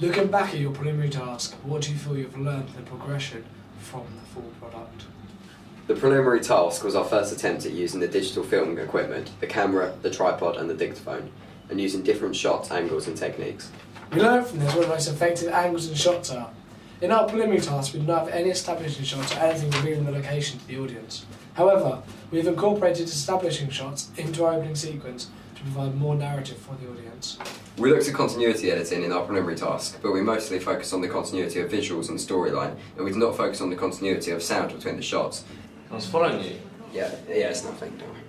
Looking back at your preliminary task, what do you feel you've learned in the progression from the full product? The preliminary task was our first attempt at using the digital film equipment, the camera, the tripod and the dictaphone, and using different shots, angles and techniques. We learned from this what the most effective angles and shots are. In our preliminary task, we did not have any establishing shots or anything revealing the location to the audience. However, we have incorporated establishing shots into our opening sequence to provide more narrative for the audience. We looked at continuity editing in our preliminary task, but we mostly focused on the continuity of visuals and storyline, and we did not focus on the continuity of sound between the shots. I was following you. Yeah, it's nothing, don't worry.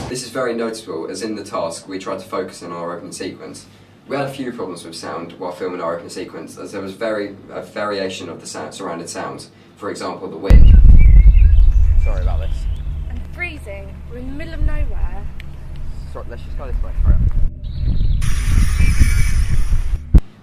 This is very noticeable, as in the task we tried to focus on our opening sequence. We had a few problems with sound while filming our opening sequence, as there was a variation of the surrounding sounds. For example, the wind. Sorry about this. I'm freezing. We're in the middle of nowhere. Sorry, let's just go this way. Hurry up.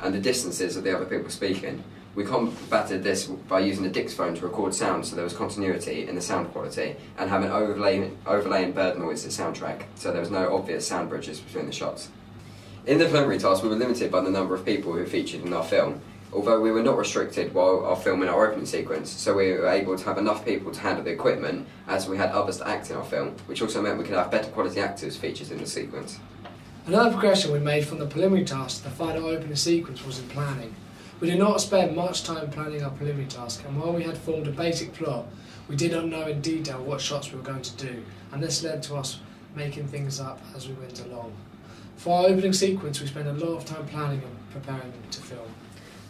And the distances of the other people speaking. We combated this by using a dictaphone to record sound so there was continuity in the sound quality, and having overlaying bird noise as soundtrack, so there was no obvious sound bridges between the shots. In the preliminary task, we were limited by the number of people who featured in our film, although we were not restricted while filming our opening sequence, so we were able to have enough people to handle the equipment as we had others to act in our film, which also meant we could have better quality actors featured in the sequence. Another progression we made from the preliminary task to the final opening sequence was in planning. We did not spend much time planning our preliminary task, and while we had formed a basic plot, we did not know in detail what shots we were going to do, and this led to us making things up as we went along. For our opening sequence, we spent a lot of time planning and preparing to film.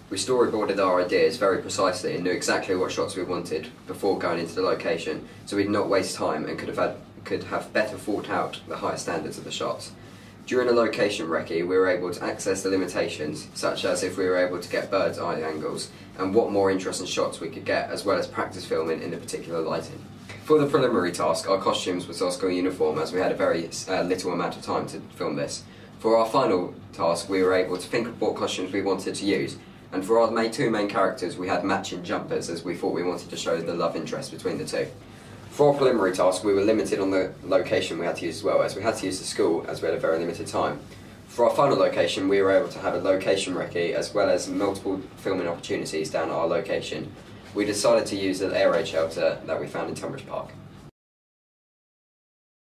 We storyboarded our ideas very precisely and knew exactly what shots we wanted before going into the location, so we did not waste time and could have better thought out the higher standards of the shots. During a location recce, we were able to access the limitations, such as if we were able to get bird's eye angles, and what more interesting shots we could get, as well as practice filming in the particular lighting. For the preliminary task, our costumes was our school uniform, as we had a very little amount of time to film this. For our final task, we were able to think of what costumes we wanted to use, and for our two main characters, we had matching jumpers, as we thought we wanted to show the love interest between the two. For our preliminary task, we were limited on the location we had to use as well, as we had to use the school as we had a very limited time. For our final location, we were able to have a location recce as well as multiple filming opportunities down at our location. We decided to use an air raid shelter that we found in Tunbridge Park.